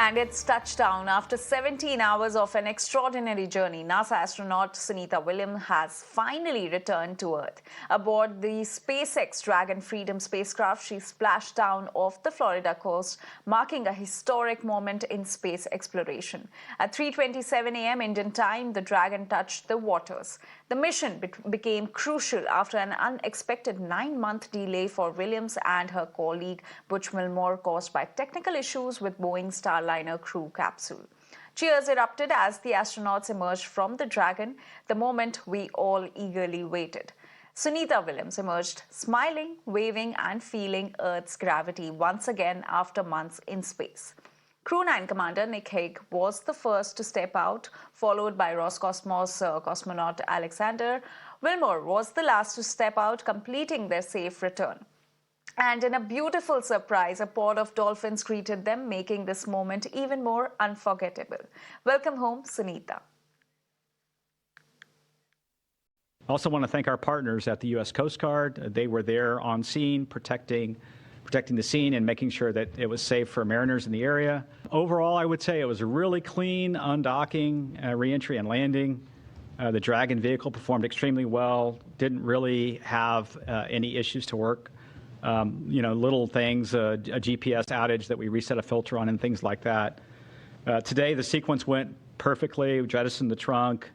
And it's touchdown. After 17 hours of an extraordinary journey, NASA astronaut Sunita Williams has finally returned to Earth. Aboard the SpaceX Dragon Freedom spacecraft, she splashed down off the Florida coast, marking a historic moment in space exploration. At 3:27 a.m. Indian time, the Dragon touched the waters. The mission became crucial after an unexpected 9-month delay for Williams and her colleague Butch Wilmore caused by technical issues with Boeing's Starliner crew capsule. Cheers erupted as the astronauts emerged from the Dragon, the moment we all eagerly waited. Sunita Williams emerged smiling, waving, and feeling Earth's gravity once again after months in space. Crew 9 Commander Nick Hague was the first to step out, followed by Roscosmos cosmonaut Alexander. Wilmore was the last to step out, completing their safe return. And in a beautiful surprise, a pod of dolphins greeted them, making this moment even more unforgettable. Welcome home, Sunita. I also want to thank our partners at the U.S. Coast Guard. They were there on scene, protecting the scene and making sure that it was safe for mariners in the area. Overall, I would say it was a really clean undocking, reentry, and landing. The Dragon vehicle performed extremely well, didn't really have any issues to work. Little things, a GPS outage that we reset a filter on and things like that. Today, the sequence went perfectly. We jettisoned the trunk,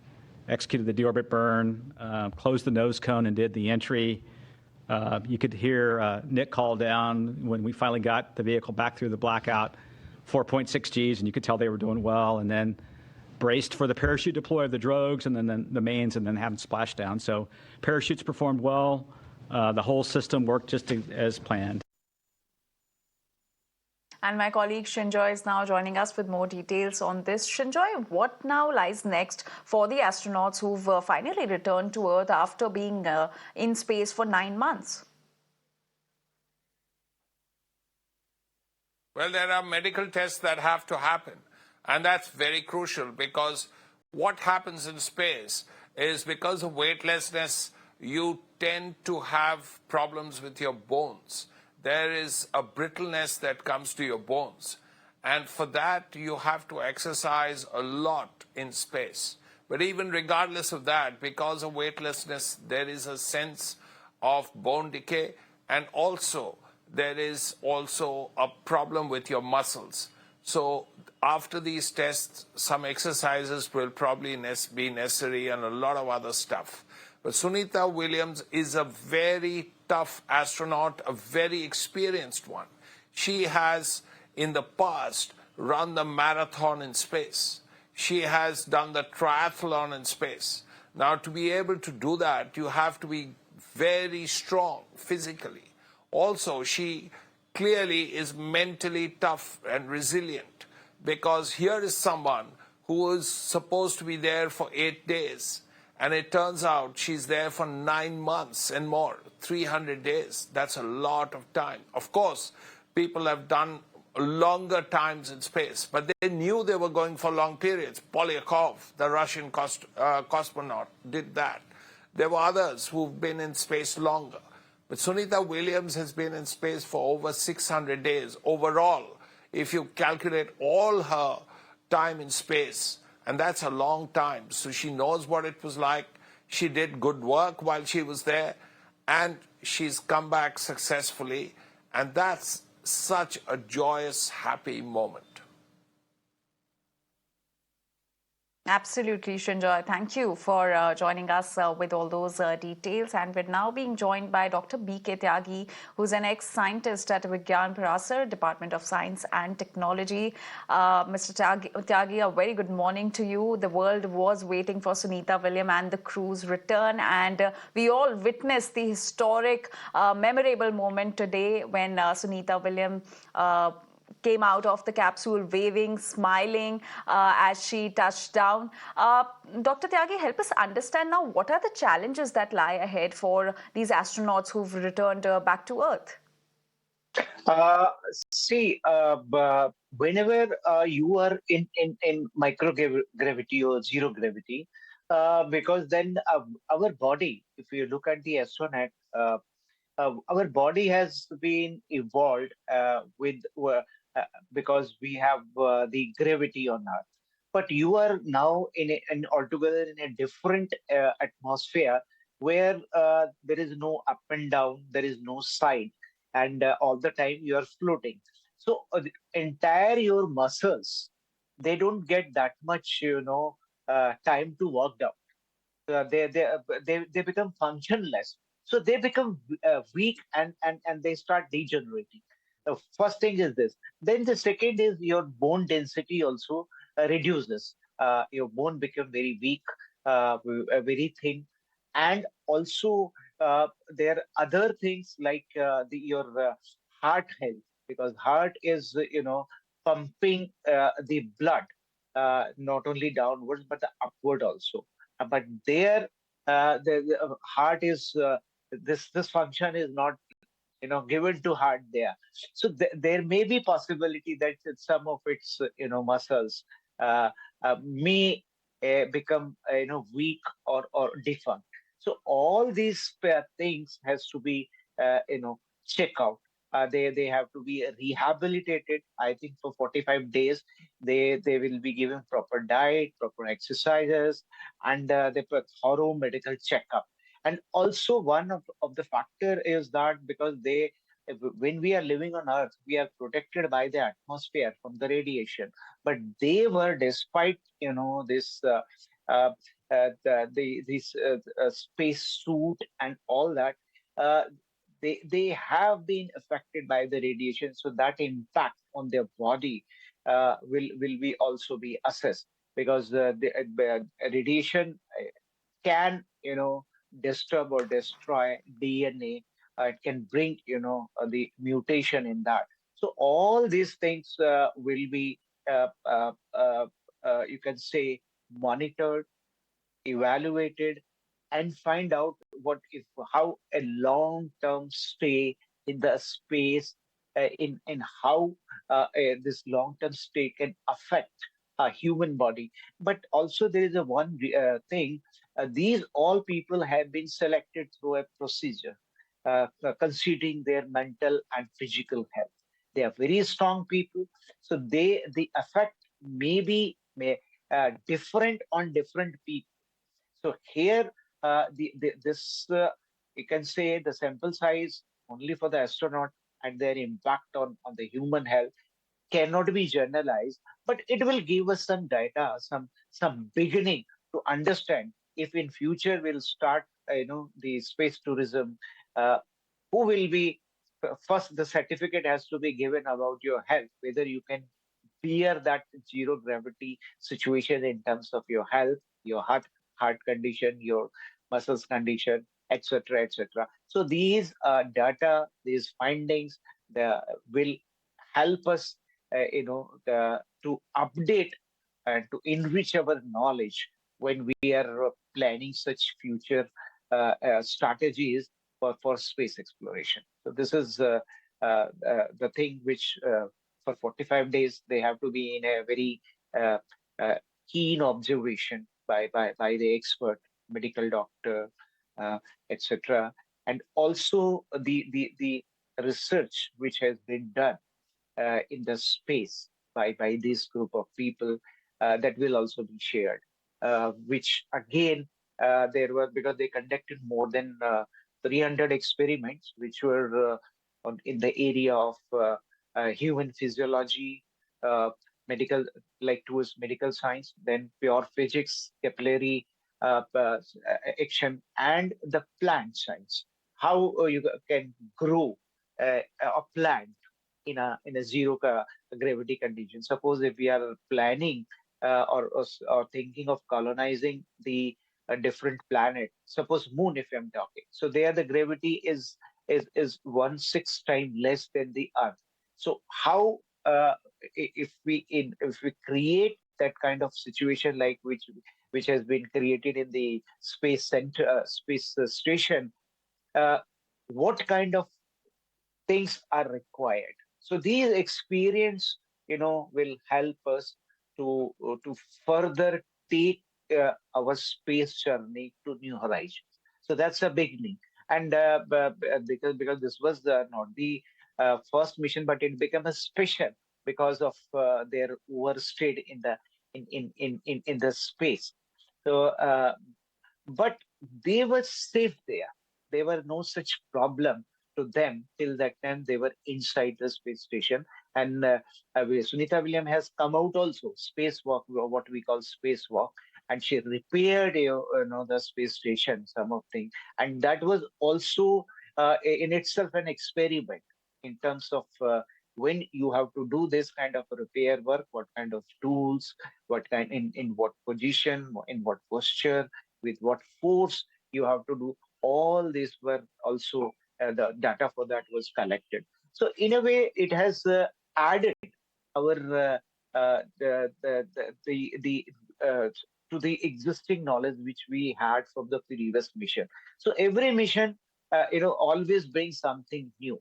executed the deorbit burn, closed the nose cone and did the entry. You could hear Nick call down when we finally got the vehicle back through the blackout, 4.6 Gs, and you could tell they were doing well, and then braced for the parachute deploy of the drogues and then the mains and then having splashed down. So parachutes performed well. The whole system worked just as planned. And my colleague Shinjoy is now joining us with more details on this. Shinjoy, what now lies next for the astronauts who've finally returned to Earth after being in space for 9 months? Well, there are medical tests that have to happen. And that's very crucial because what happens in space is because of weightlessness, you tend to have problems with your bones. There is a brittleness that comes to your bones. And for that, you have to exercise a lot in space. But even regardless of that, because of weightlessness, there is a sense of bone decay. And also, there is also a problem with your muscles. So after these tests, some exercises will probably be necessary and a lot of other stuff. But Sunita Williams is a very tough astronaut, a very experienced one. She has, in the past, run the marathon in space. She has done the triathlon in space. Now, to be able to do that, you have to be very strong physically. Also, she clearly is mentally tough and resilient because here is someone who is supposed to be there for 8 days. And it turns out she's there for 9 months and more, 300 days. That's a lot of time. Of course, people have done longer times in space, but they knew they were going for long periods. Polyakov, the Russian cosmonaut, did that. There were others who've been in space longer. But Sunita Williams has been in space for over 600 days overall, if you calculate all her time in space. And that's a long time. So she knows what it was like. She did good work while she was there. And she's come back successfully. And that's such a joyous, happy moment. Absolutely, Shinjoy. Thank you for joining us with all those details. And we're now being joined by Dr. B.K. Tyagi, who's an ex-scientist at Vigyan Parasar, Department of Science and Technology. Mr. Tyagi, a very good morning to you. The world was waiting for Sunita Williams and the crew's return. And we all witnessed the historic, memorable moment today when Sunita Williams came out of the capsule waving, smiling as she touched down. Dr. Tyagi, help us understand now what are the challenges that lie ahead for these astronauts who've returned back to Earth? Whenever you are in microgravity or zero gravity, because then our body, if you look at the astronaut, our body has been evolved with because we have the gravity on Earth. But you are now in altogether in a different atmosphere where there is no up and down, there is no side, and all the time you are floating. So the entire your muscles, they don't get that much, time to work down. They become functionless, so they become weak, and they start degenerating. The first thing is this. Then the second is your bone density also reduces. Your bone become very weak, very thin, and also there are other things like your heart health, because heart is pumping the blood not only downwards but the upward also. But there, the heart is this function is not given to heart there. So there may be possibility that some of its muscles uh, may become weak or defunct. So all these things has to be check out. They have to be rehabilitated. I think for 45 days they will be given proper diet, proper exercises, and they put thorough medical checkup. And also one of the factor is that because when we are living on Earth, we are protected by the atmosphere from the radiation. But they were, despite this this space suit and all that, uh, they have been affected by the radiation. So that impact on their body will be also be assessed, because the radiation can disturb or destroy DNA. It can bring the mutation in that. So all these things will be you can say monitored, evaluated, and find out what if how a long term stay in the space, in how this long term stay can affect a human body. But also there is a one thing. These all people have been selected through a procedure, considering their mental and physical health. They are very strong people, so the effect may different on different people. So here, this you can say the sample size only for the astronaut and their impact on the human health cannot be generalized, but it will give us some data, some beginning to understand if in future we'll start, the space tourism. Uh, who will be first? The certificate has to be given about your health, whether you can bear that zero gravity situation in terms of your health, your heart condition, your muscles condition, etc., etc. So these these findings, will help us, to update and to enrich our knowledge when we are planning such future strategies for space exploration. So this is the thing which for 45 days they have to be in a very uh, uh, keen observation by the expert medical doctor, uh, etc. And also the research which has been done in the space by this group of people, that will also be shared. Which again, there were, because they conducted more than 300 experiments, which were in the area of human physiology, uh, medical, like towards medical science, then pure physics, capillary action, and the plant science. How you can grow a plant in a zero gravity condition. Suppose if we are planning or thinking of colonizing the different planet, suppose moon, if I'm talking. So there the gravity is 1/6 time less than the Earth. So how if we create that kind of situation like which has been created in the space center space station, uh, what kind of things are required. So these experience, will help us to further take our space journey to new horizons. So that's a beginning. And because this was not the first mission, but it became a special. because of their overstayed in the space. So, but they were safe there. There were no such problem to them till that time they were inside the space station. And Sunita Williams has come out also, spacewalk, what we call spacewalk, and she repaired the space station, some of things, and that was also in itself an experiment in terms of when you have to do this kind of repair work, what kind of tools, what kind in what position, in what posture, with what force you have to do. All these were also the data for that was collected. So in a way, it has added our the to the existing knowledge which we had from the previous mission. So every mission, always brings something new.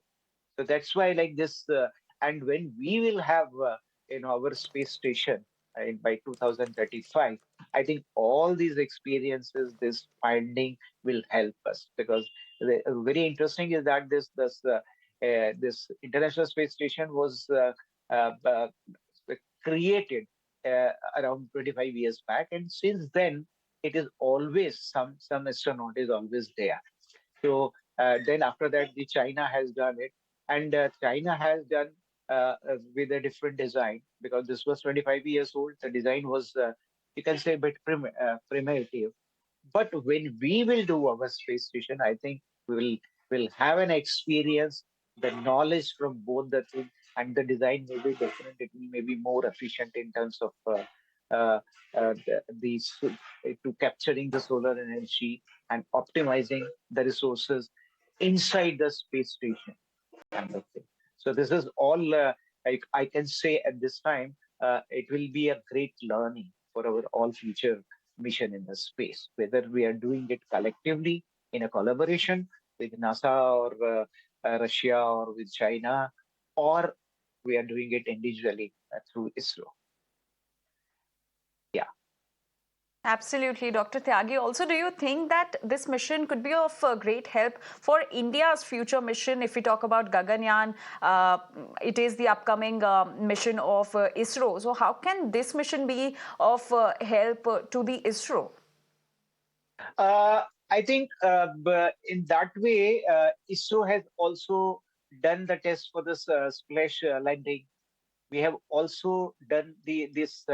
So that's why, like this, and when we will have, our space station by 2035, I think all these experiences, this finding will help us, because very interesting is that this International Space Station was created around 25 years back, and since then it is always some astronaut is always there. So then after that, the China has done it, and China has done with a different design, because this was 25 years old. The design was, you can say, a bit primitive. But when we will do our space station, I think we will have an experience, the knowledge from both the things, and the design may be different. It may be more efficient in terms of uh, to capturing the solar energy and optimizing the resources inside the space station, kind of thing. So this is all I can say at this time. It will be a great learning for our all future mission in the space, whether we are doing it collectively in a collaboration with NASA or Russia or with China, or we are doing it individually through ISRO. Yeah. Absolutely, Dr. Tyagi. Also, do you think that this mission could be of great help for India's future mission? If we talk about Gaganyaan, it is the upcoming mission of ISRO. So, how can this mission be of help to the ISRO? I think in that way, ISRO has also done the test for this splash landing. We have also done this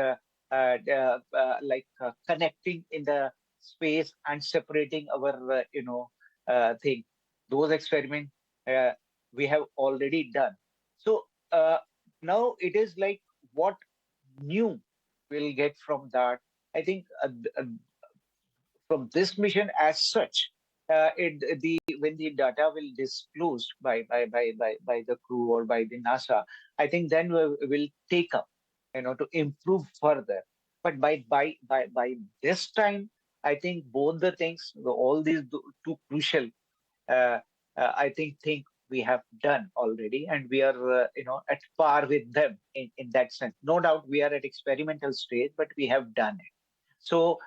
connecting in the space and separating our thing. Those experiments uh, we have already done. So now it is like what new we'll get from that. I think from this mission as such, the when the data will disclosed by the crew or by the NASA, I think then we will take up, to improve further. But by this time, I think both the things, all these two crucial, uh, I think we have done already, and we are at par with them in that sense. No doubt we are at experimental stage, but we have done it. So,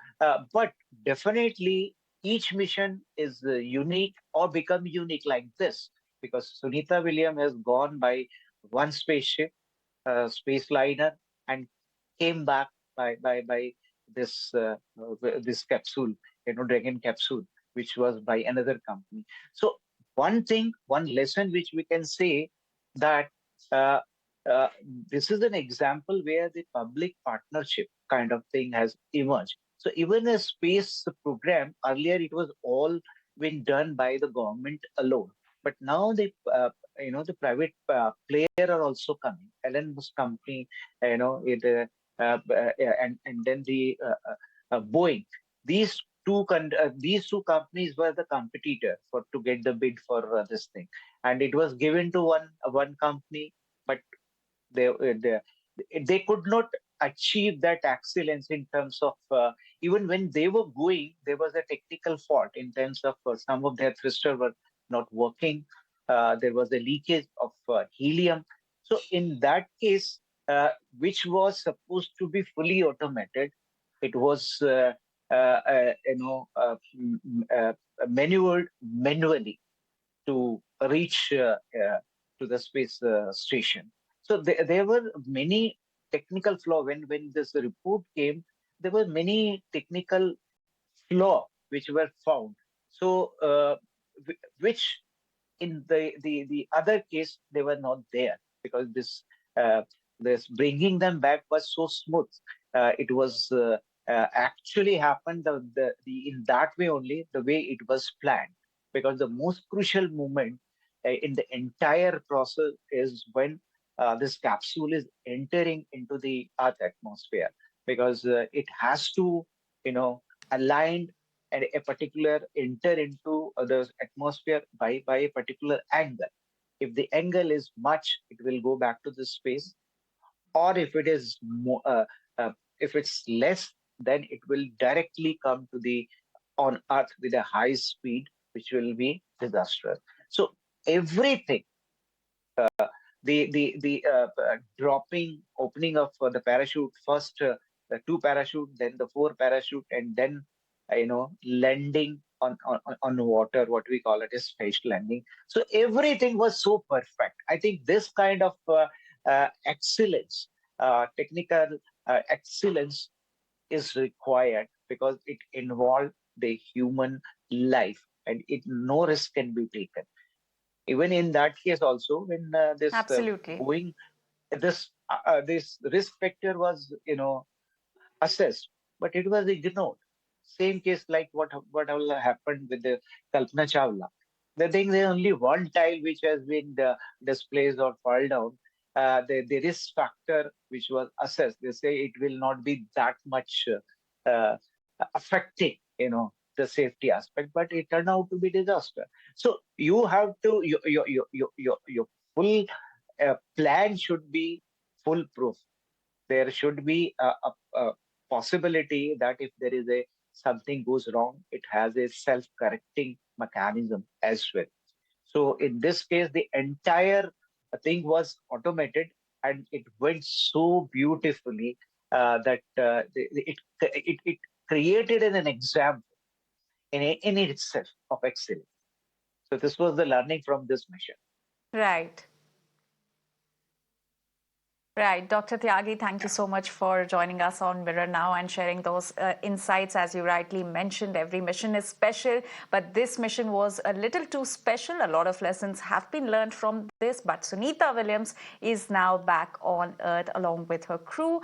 but definitely each mission is unique or become unique like this, because Sunita Williams has gone by one spaceship, space liner, and came back by this this capsule, Dragon capsule, which was by another company. So one thing, one lesson which we can say, that uh, uh, this is an example where the public partnership kind of thing has emerged. So even a space program, earlier it was all been done by the government alone, but now the private player are also coming. Elon Musk company, and then the Boeing. These two companies were the competitor for to get the bid for this thing, and it was given to one company, but they they could not achieve that excellence in terms of even when they were going, there was a technical fault in terms of some of their thrusters were not working. There was a leakage of helium. So in that case, which was supposed to be fully automated, it was maneuvered manually to reach to the space station. So there were many technical flaw when this report came. There were many technical flaw which were found. So which in the other case they were not there, because uh, this bringing them back was so smooth. It was actually happened in that way only, the way it was planned. Because the most crucial moment in the entire process is when this capsule is entering into the Earth atmosphere, because it has to, align and a particular enter into the atmosphere by a particular angle. If the angle is much, it will go back to the space, or if it is more, if it's less, then it will directly come to the on Earth with a high speed, which will be disastrous. So everything, the dropping, opening of the parachute, first the two parachute, then the four parachute, and then landing on water, what we call it is space landing. So everything was so perfect. I think this kind of excellence, technical excellence is required, because it involved the human life, and no risk can be taken. Even in that case also, when this Absolutely. going this risk factor was assessed, but it was ignored. Same case like what all happened with the Kalpana Chawla. The thing, there's only one tile which has been displaced or fall down. The risk factor which was assessed, they say it will not be that much uh, affecting, the safety aspect, but it turned out to be disaster. So you have to your full plan should be foolproof. There should be a possibility that if there is a something goes wrong, it has a self-correcting mechanism as well. So in this case, the entire thing was automated, and it went so beautifully that it created an example in itself of excellence. So this was the learning from this mission. Right. Right. Dr. Tyagi, thank you so much for joining us on Mirror Now and sharing those insights. As you rightly mentioned, every mission is special, but this mission was a little too special. A lot of lessons have been learned from this, but Sunita Williams is now back on Earth along with her crew.